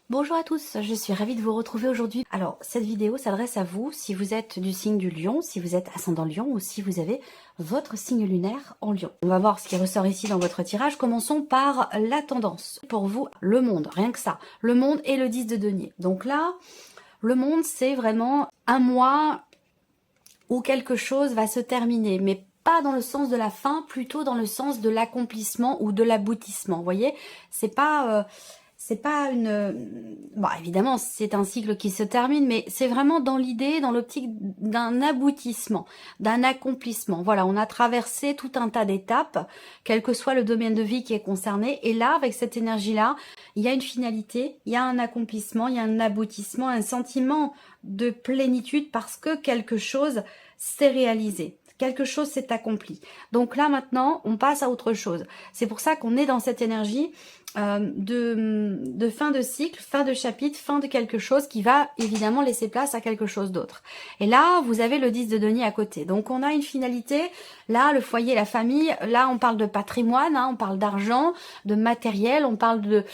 Bonjour à tous, je suis ravie de vous retrouver aujourd'hui. Alors, cette vidéo s'adresse à vous si vous êtes du signe du Lion, si vous êtes ascendant Lion ou si vous avez votre signe lunaire en Lion. On va voir ce qui ressort ici dans votre tirage. Commençons par la tendance. Pour vous, le monde, rien que ça. Le monde et le 10 de denier. Donc là, le monde, c'est vraiment un mois où quelque chose va se terminer, mais pas dans le sens de la fin, plutôt dans le sens de l'accomplissement ou de l'aboutissement. Vous voyez, c'est pas une... Bon, évidemment, c'est un cycle qui se termine, mais c'est vraiment dans l'idée, dans l'optique d'un aboutissement, d'un accomplissement. Voilà, on a traversé tout un tas d'étapes, quel que soit le domaine de vie qui est concerné. Et là, avec cette énergie-là, il y a une finalité, il y a un accomplissement, il y a un aboutissement, un sentiment de plénitude parce que quelque chose s'est réalisé. Quelque chose s'est accompli. Donc là, maintenant, on passe à autre chose. C'est pour ça qu'on est dans cette énergie de fin de cycle, fin de chapitre, fin de quelque chose qui va évidemment laisser place à quelque chose d'autre. Et là, vous avez le 10 de denier à côté. Donc on a une finalité. Là, le foyer, la famille. Là, on parle de patrimoine, hein, on parle d'argent, de matériel, on parle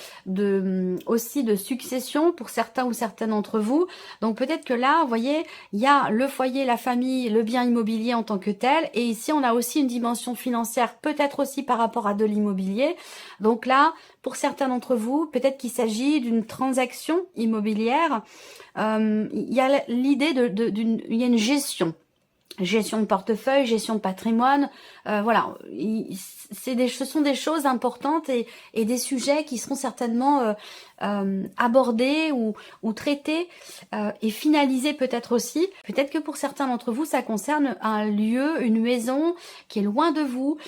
aussi de succession pour certains ou certaines d'entre vous. Donc peut-être que là, vous voyez, il y a le foyer, la famille, le bien immobilier en tant que tel. Et ici, on a aussi une dimension financière, peut-être aussi par rapport à de l'immobilier. Donc là, pour certains d'entre vous, peut-être qu'il s'agit d'une transaction immobilière. Il y a l'idée il y a une gestion de portefeuille, gestion de patrimoine, voilà, ce sont des choses importantes et des sujets qui seront certainement abordés ou traités et finalisés peut-être aussi. Peut-être que pour certains d'entre vous, ça concerne un lieu, une maison qui est loin de vous,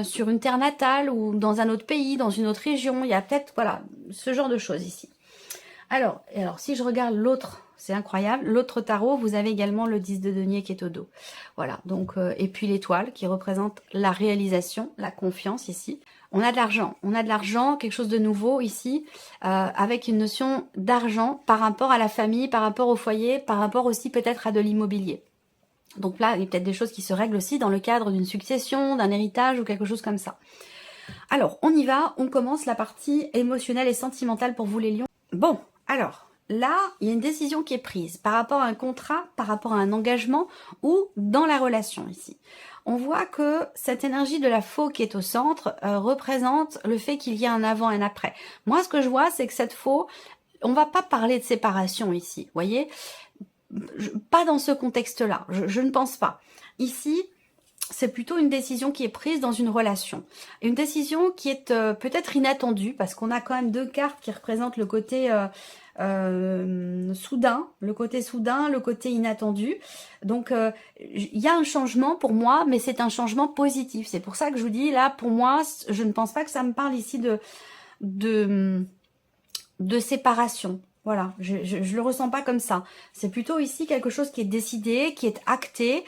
sur une terre natale ou dans un autre pays, dans une autre région. Il y a peut-être, voilà, ce genre de choses ici. Alors si je regarde l'autre, c'est incroyable, l'autre tarot, vous avez également le 10 de denier qui est au dos. Voilà, donc, et puis l'étoile qui représente la réalisation, la confiance ici. On a de l'argent, quelque chose de nouveau ici, avec une notion d'argent par rapport à la famille, par rapport au foyer, par rapport aussi peut-être à de l'immobilier. Donc là, il y a peut-être des choses qui se règlent aussi dans le cadre d'une succession, d'un héritage ou quelque chose comme ça. Alors, on y va, on commence la partie émotionnelle et sentimentale pour vous les lions. Bon, alors, là, il y a une décision qui est prise par rapport à un contrat, par rapport à un engagement ou dans la relation ici. On voit que cette énergie de la faux qui est au centre représente le fait qu'il y a un avant et un après. Moi, ce que je vois, c'est que cette faux, on va pas parler de séparation ici, voyez, pas dans ce contexte-là, je ne pense pas. Ici, c'est plutôt une décision qui est prise dans une relation. Une décision qui est peut-être inattendue, parce qu'on a quand même deux cartes qui représentent le côté soudain, le côté inattendu. Donc, il y a un changement pour moi, mais c'est un changement positif. C'est pour ça que je vous dis, là, pour moi, je ne pense pas que ça me parle ici de séparation. Voilà, je le ressens pas comme ça. C'est plutôt ici quelque chose qui est décidé, qui est acté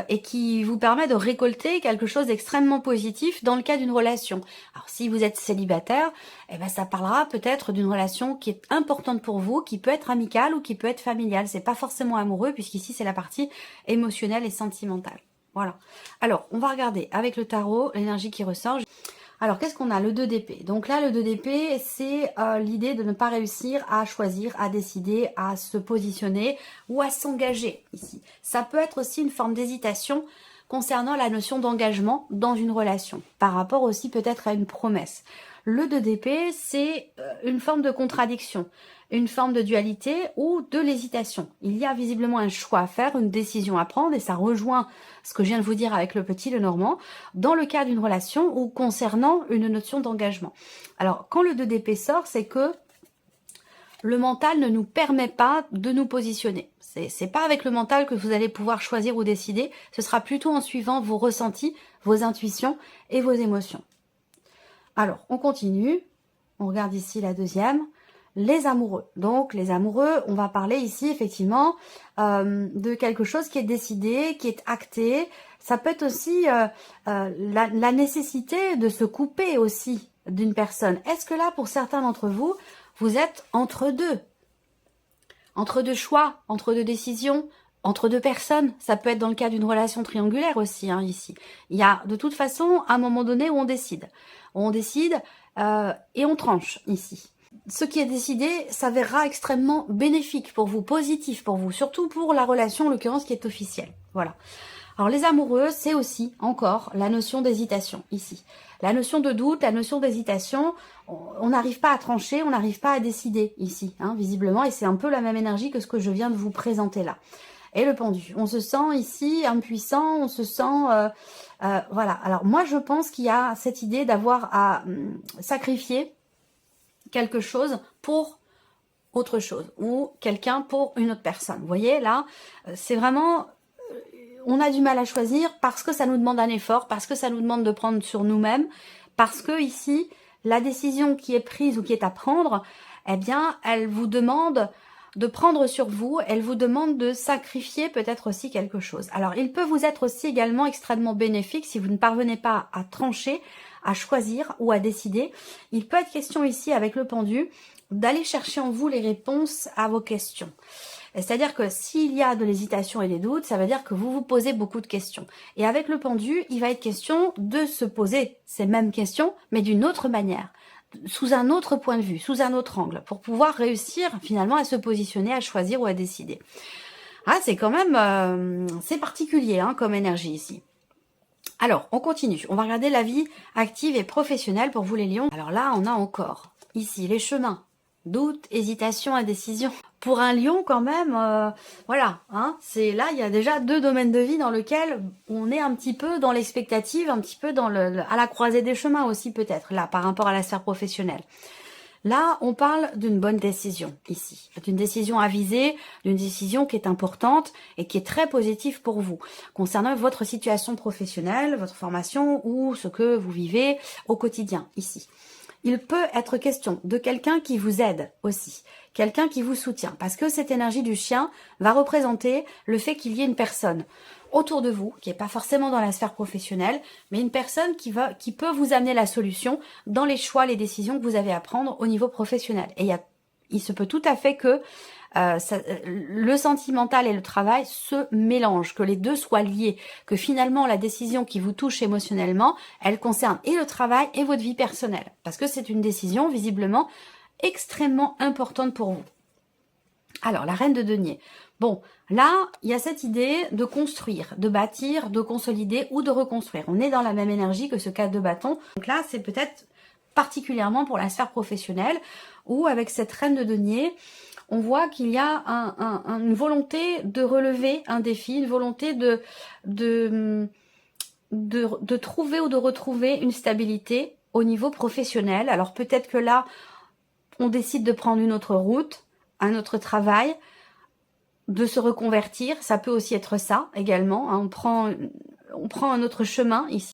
et qui vous permet de récolter quelque chose d'extrêmement positif dans le cas d'une relation. Alors si vous êtes célibataire, eh ben ça parlera peut-être d'une relation qui est importante pour vous, qui peut être amicale ou qui peut être familiale. C'est pas forcément amoureux puisqu'ici c'est la partie émotionnelle et sentimentale. Voilà. Alors on va regarder avec le tarot l'énergie qui ressort. Alors, qu'est-ce qu'on a? Le 2 d'épée. Donc là, le 2 d'épée, c'est l'idée de ne pas réussir à choisir, à décider, à se positionner ou à s'engager ici. Ça peut être aussi une forme d'hésitation concernant la notion d'engagement dans une relation, par rapport aussi peut-être à une promesse. Le 2 d'épée, c'est une forme de contradiction, une forme de dualité ou de l'hésitation. Il y a visiblement un choix à faire, une décision à prendre, et ça rejoint ce que je viens de vous dire avec le petit, le normand, dans le cas d'une relation ou concernant une notion d'engagement. Alors, quand le 2 d'épée sort, c'est que le mental ne nous permet pas de nous positionner. C'est pas avec le mental que vous allez pouvoir choisir ou décider, ce sera plutôt en suivant vos ressentis, vos intuitions et vos émotions. Alors, on continue. On regarde ici la deuxième. Les amoureux. Donc, les amoureux, on va parler ici, effectivement, de quelque chose qui est décidé, qui est acté. Ça peut être aussi la nécessité de se couper aussi d'une personne. Est-ce que là, pour certains d'entre vous, vous êtes entre deux choix, entre deux décisions, entre deux personnes? Ça peut être dans le cas d'une relation triangulaire aussi, hein, ici. Il y a de toute façon un moment donné où on décide. On décide et on tranche ici. ce qui est décidé s'avérera extrêmement bénéfique pour vous, positif pour vous, surtout pour la relation, en l'occurrence, qui est officielle. Voilà. Alors les amoureux, c'est aussi encore la notion d'hésitation ici. La notion de doute, la notion d'hésitation, on n'arrive pas à trancher, on n'arrive pas à décider ici, hein, visiblement, et c'est un peu la même énergie que ce que je viens de vous présenter là. Et le pendu, on se sent ici impuissant, on se sent... voilà, alors moi je pense qu'il y a cette idée d'avoir à sacrifier quelque chose pour autre chose, ou quelqu'un pour une autre personne. Vous voyez, là, c'est vraiment... on a du mal à choisir parce que ça nous demande un effort, parce que ça nous demande de prendre sur nous-mêmes, parce que ici, la décision qui est prise ou qui est à prendre, eh bien, elle vous demande de prendre sur vous, elle vous demande de sacrifier peut-être aussi quelque chose. Alors, il peut vous être aussi également extrêmement bénéfique si vous ne parvenez pas à trancher, à choisir ou à décider. Il peut être question ici, avec le pendu, d'aller chercher en vous les réponses à vos questions. C'est-à-dire que s'il y a de l'hésitation et des doutes, ça veut dire que vous vous posez beaucoup de questions. Et avec le pendu, il va être question de se poser ces mêmes questions, mais d'une autre manière, sous un autre point de vue, sous un autre angle, pour pouvoir réussir finalement à se positionner, à choisir ou à décider. Ah, c'est quand même, c'est particulier hein, comme énergie ici. Alors, on continue. On va regarder la vie active et professionnelle pour vous les lions. Alors là, on a encore ici les chemins. Doute, hésitation, indécision. Pour un lion, quand même, voilà, hein, c'est là, il y a déjà 2 domaines de vie dans lesquels on est un petit peu dans l'expectative, un petit peu dans à la croisée des chemins aussi peut-être, là, par rapport à la sphère professionnelle. Là, on parle d'une bonne décision ici, d'une décision avisée, d'une décision qui est importante et qui est très positive pour vous, concernant votre situation professionnelle, votre formation ou ce que vous vivez au quotidien ici. Il peut être question de quelqu'un qui vous aide aussi, quelqu'un qui vous soutient, parce que cette énergie du chien va représenter le fait qu'il y ait une personne autour de vous, qui n'est pas forcément dans la sphère professionnelle, mais une personne qui peut vous amener la solution dans les choix, les décisions que vous avez à prendre au niveau professionnel. Et il se peut tout à fait que le sentimental et le travail se mélangent, que les deux soient liés, que finalement la décision qui vous touche émotionnellement, elle concerne et le travail et votre vie personnelle, parce que c'est une décision visiblement extrêmement importante pour vous. Alors, la reine de denier. Bon, là, il y a cette idée de construire, de bâtir, de consolider ou de reconstruire. On est dans la même énergie que ce 4 de bâton. Donc là, c'est peut-être particulièrement pour la sphère professionnelle, où avec cette reine de denier, on voit qu'il y a une volonté de relever un défi, une volonté de trouver ou de retrouver une stabilité au niveau professionnel. Alors peut-être que là, on décide de prendre une autre route, un autre travail, de se reconvertir. Ça peut aussi être ça également, hein. On prend un autre chemin ici.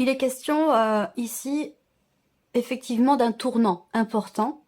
Il est question ici, effectivement, d'un tournant important,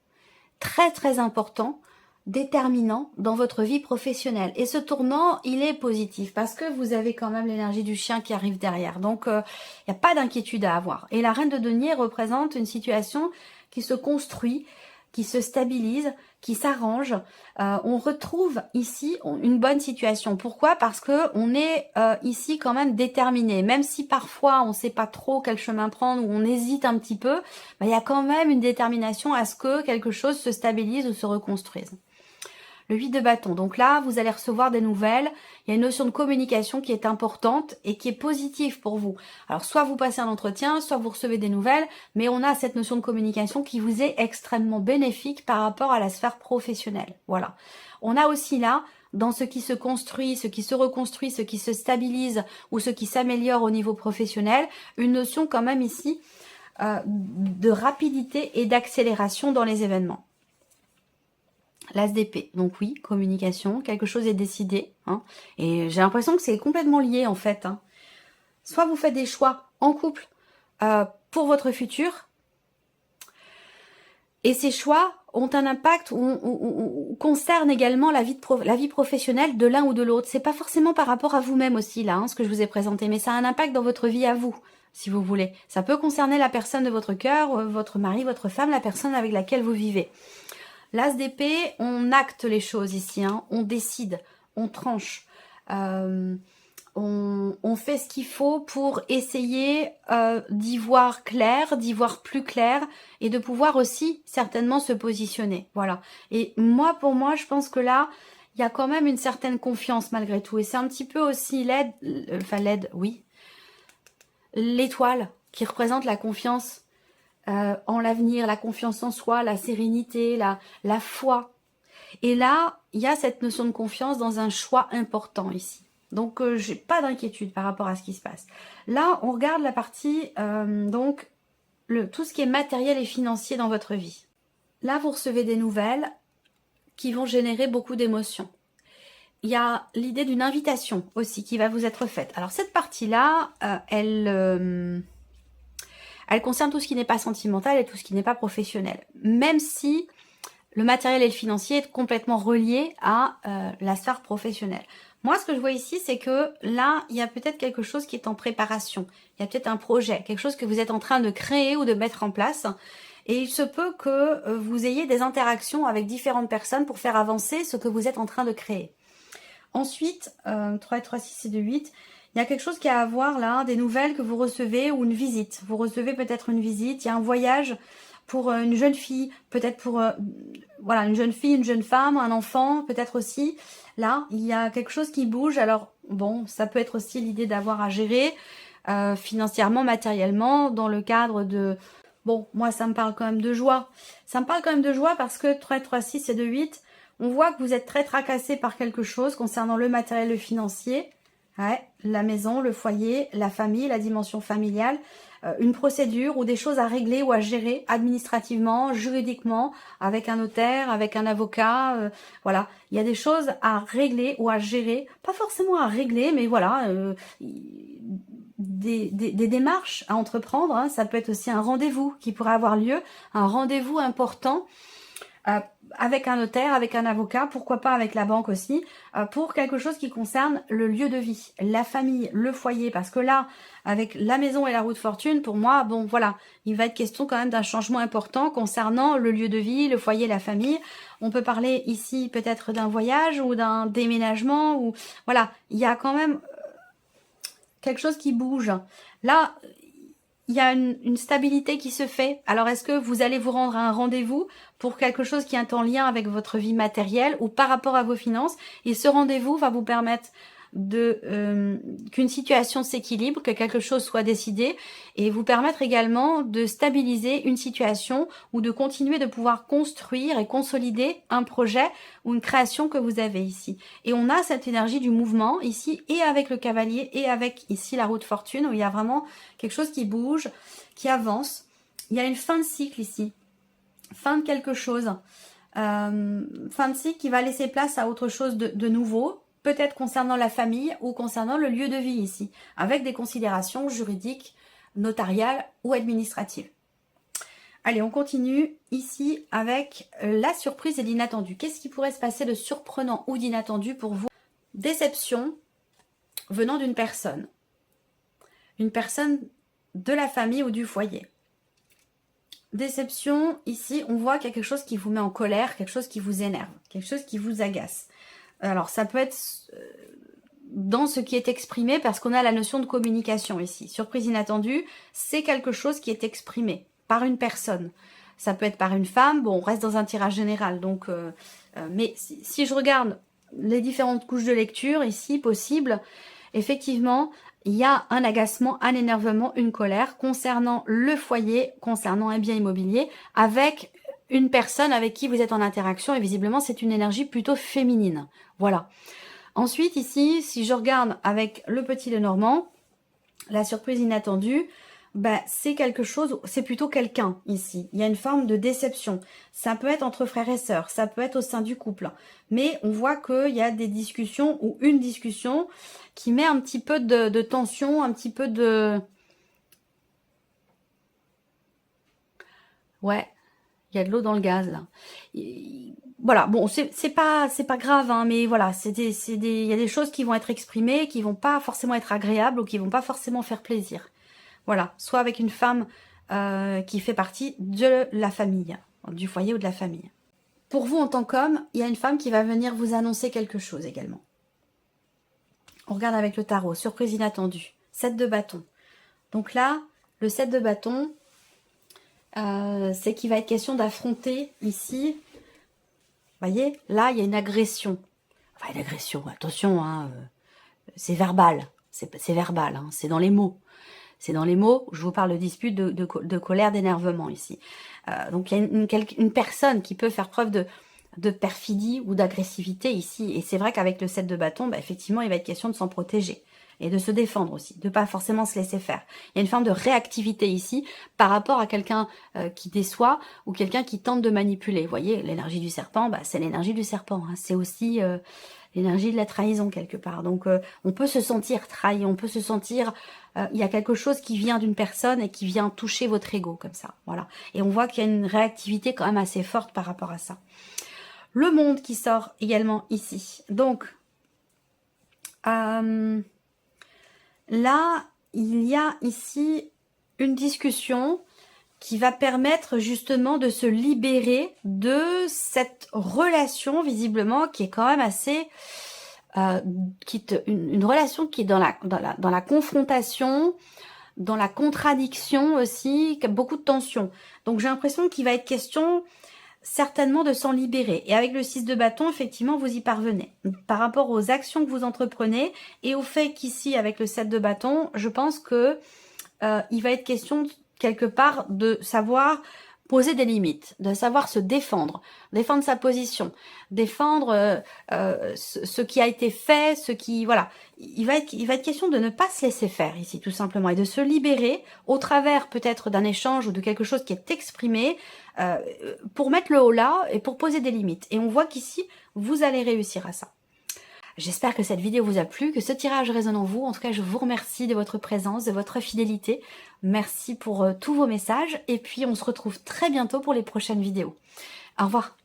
très très important, déterminant dans votre vie professionnelle. Et ce tournant, il est positif parce que vous avez quand même l'énergie du chien qui arrive derrière. Donc, il n'y a pas d'inquiétude à avoir. Et la reine de denier représente une situation qui se construit, qui se stabilise, qui s'arrange. On retrouve ici une bonne situation. Pourquoi? Parce que on est ici quand même déterminé. Même si parfois on ne sait pas trop quel chemin prendre ou on hésite un petit peu, il y a quand même une détermination à ce que quelque chose se stabilise ou se reconstruise. Le 8 de bâton. Donc là, vous allez recevoir des nouvelles. Il y a une notion de communication qui est importante et qui est positive pour vous. Alors, soit vous passez un entretien, soit vous recevez des nouvelles, mais on a cette notion de communication qui vous est extrêmement bénéfique par rapport à la sphère professionnelle. Voilà. On a aussi là, dans ce qui se construit, ce qui se reconstruit, ce qui se stabilise ou ce qui s'améliore au niveau professionnel, une notion quand même ici de rapidité et d'accélération dans les événements. L'as d'épée, donc oui, communication, quelque chose est décidé, hein, et j'ai l'impression que c'est complètement lié en fait. Hein. Soit vous faites des choix en couple pour votre futur, et ces choix ont un impact ou concernent également la vie professionnelle de l'un ou de l'autre. C'est pas forcément par rapport à vous-même aussi là, hein, ce que je vous ai présenté, mais ça a un impact dans votre vie à vous, si vous voulez. Ça peut concerner la personne de votre cœur, votre mari, votre femme, la personne avec laquelle vous vivez. L'as d'épée, on acte les choses ici, hein, on décide, on tranche, on fait ce qu'il faut pour essayer d'y voir clair, d'y voir plus clair et de pouvoir aussi certainement se positionner. Voilà. Et moi, pour moi, je pense que là, il y a quand même une certaine confiance malgré tout. Et c'est un petit peu aussi l'aide, oui, l'étoile qui représente la confiance. En l'avenir, la confiance en soi, la sérénité, la foi. Et là, il y a cette notion de confiance dans un choix important ici. Donc, j'ai pas d'inquiétude par rapport à ce qui se passe. Là, on regarde la partie, donc, tout ce qui est matériel et financier dans votre vie. Là, vous recevez des nouvelles qui vont générer beaucoup d'émotions. Il y a l'idée d'une invitation aussi qui va vous être faite. Alors, cette partie-là, elle concerne tout ce qui n'est pas sentimental et tout ce qui n'est pas professionnel. Même si le matériel et le financier est complètement relié à la sphère professionnelle. Moi, ce que je vois ici, c'est que là, il y a peut-être quelque chose qui est en préparation. Il y a peut-être un projet, quelque chose que vous êtes en train de créer ou de mettre en place. Et il se peut que vous ayez des interactions avec différentes personnes pour faire avancer ce que vous êtes en train de créer. Ensuite, 3 et 3, 6 et 2, 8... il y a quelque chose qui a à voir là, des nouvelles que vous recevez ou une visite. Vous recevez peut-être une visite, il y a un voyage pour une jeune fille, peut-être pour voilà, une jeune fille, une jeune femme, un enfant, peut-être aussi. Là, il y a quelque chose qui bouge. Alors, bon, ça peut être aussi l'idée d'avoir à gérer financièrement, matériellement, dans le cadre de... Bon, moi, ça me parle quand même de joie. Ça me parle quand même de joie parce que 3, 3, 6 et 2, 8, on voit que vous êtes très tracassé par quelque chose concernant le matériel, le financier. Ouais, la maison, le foyer, la famille, la dimension familiale, une procédure ou des choses à régler ou à gérer administrativement, juridiquement, avec un notaire, avec un avocat. Voilà, il y a des choses à régler ou à gérer, pas forcément à régler, mais voilà, des démarches à entreprendre. Hein. Ça peut être aussi un rendez-vous qui pourrait avoir lieu, un rendez-vous important. Avec un notaire, avec un avocat, pourquoi pas avec la banque aussi, pour quelque chose qui concerne le lieu de vie, la famille, le foyer, parce que là, avec la maison et la roue de fortune, pour moi, bon voilà, il va être question quand même d'un changement important concernant le lieu de vie, le foyer, la famille. On peut parler ici peut-être d'un voyage ou d'un déménagement, ou voilà, il y a quand même quelque chose qui bouge. Là, il y a une stabilité qui se fait. Alors, est-ce que vous allez vous rendre à un rendez-vous pour quelque chose qui est en lien avec votre vie matérielle ou par rapport à vos finances? Et ce rendez-vous va vous permettre qu'une situation s'équilibre, que quelque chose soit décidé et vous permettre également de stabiliser une situation ou de continuer de pouvoir construire et consolider un projet ou une création que vous avez ici. Et on a cette énergie du mouvement ici et avec le cavalier et avec ici la roue de fortune où il y a vraiment quelque chose qui bouge, qui avance. Il y a une fin de cycle ici, fin de quelque chose, fin de cycle qui va laisser place à autre chose de nouveau, peut-être concernant la famille ou concernant le lieu de vie ici, avec des considérations juridiques notariale ou administrative. Allez, on continue ici avec la surprise et l'inattendu. Qu'est-ce qui pourrait se passer de surprenant ou d'inattendu pour vous? Déception venant d'une personne. Une personne de la famille ou du foyer. Déception, ici, on voit qu'il y a quelque chose qui vous met en colère, quelque chose qui vous énerve, quelque chose qui vous agace. Alors, ça peut être dans ce qui est exprimé, parce qu'on a la notion de communication ici. Surprise inattendue, c'est quelque chose qui est exprimé par une personne. Ça peut être par une femme, bon, on reste dans un tirage général, donc, mais si je regarde les différentes couches de lecture ici possibles, effectivement, il y a un agacement, un énervement, une colère concernant le foyer, concernant un bien immobilier, avec une personne avec qui vous êtes en interaction, et visiblement c'est une énergie plutôt féminine. Voilà. Ensuite ici, si je regarde avec le petit Lenormand, la surprise inattendue, ben, c'est quelque chose, c'est plutôt quelqu'un ici. Il y a une forme de déception. Ça peut être entre frères et sœurs, ça peut être au sein du couple. Mais on voit qu'il y a des discussions ou une discussion qui met un petit peu de tension, un petit peu de... Ouais, il y a de l'eau dans le gaz là. Voilà, bon, c'est pas grave, hein, mais voilà, il y a des choses qui vont être exprimées, qui vont pas forcément être agréables ou qui vont pas forcément faire plaisir. Voilà, soit avec une femme qui fait partie de la famille, du foyer ou de la famille. Pour vous en tant qu'homme, il y a une femme qui va venir vous annoncer quelque chose également. On regarde avec le tarot, surprise inattendue, 7 de bâton. Donc là, le 7 de bâton, c'est qu'il va être question d'affronter ici, vous voyez, là il y a une agression. Enfin une agression, attention, hein, c'est verbal, c'est verbal, hein, c'est dans les mots. C'est dans les mots, je vous parle de dispute, de colère, d'énervement ici. Donc il y a une personne qui peut faire preuve de perfidie ou d'agressivité ici. Et c'est vrai qu'avec le 7 de bâton, bah, effectivement, il va être question de s'en protéger. Et de se défendre aussi, de pas forcément se laisser faire. Il y a une forme de réactivité ici par rapport à quelqu'un qui déçoit ou quelqu'un qui tente de manipuler. Vous voyez, l'énergie du serpent, bah, c'est l'énergie du serpent. Hein. C'est aussi l'énergie de la trahison quelque part. Donc on peut se sentir trahi, on peut se sentir... il y a quelque chose qui vient d'une personne et qui vient toucher votre ego comme ça. Voilà. Et on voit qu'il y a une réactivité quand même assez forte par rapport à ça. Le monde qui sort également ici. Donc... là, il y a ici une discussion qui va permettre justement de se libérer de cette relation, visiblement, qui est quand même assez... une relation qui est dans la confrontation, dans la contradiction aussi, qui a beaucoup de tension. Donc j'ai l'impression qu'il va être question certainement de s'en libérer. Et avec le 6 de bâton, effectivement, vous y parvenez. Par rapport aux actions que vous entreprenez et au fait qu'ici, avec le 7 de bâton, je pense que il va être question quelque part de savoir poser des limites, de savoir se défendre sa position, défendre ce qui a été fait, ce qui... Voilà, il va être question de ne pas se laisser faire ici, tout simplement, et de se libérer au travers peut-être d'un échange ou de quelque chose qui est exprimé pour mettre le haut là et pour poser des limites. Et on voit qu'ici, vous allez réussir à ça. J'espère que cette vidéo vous a plu, que ce tirage résonne en vous. En tout cas, je vous remercie de votre présence, de votre fidélité. Merci pour tous vos messages. Et puis, on se retrouve très bientôt pour les prochaines vidéos. Au revoir.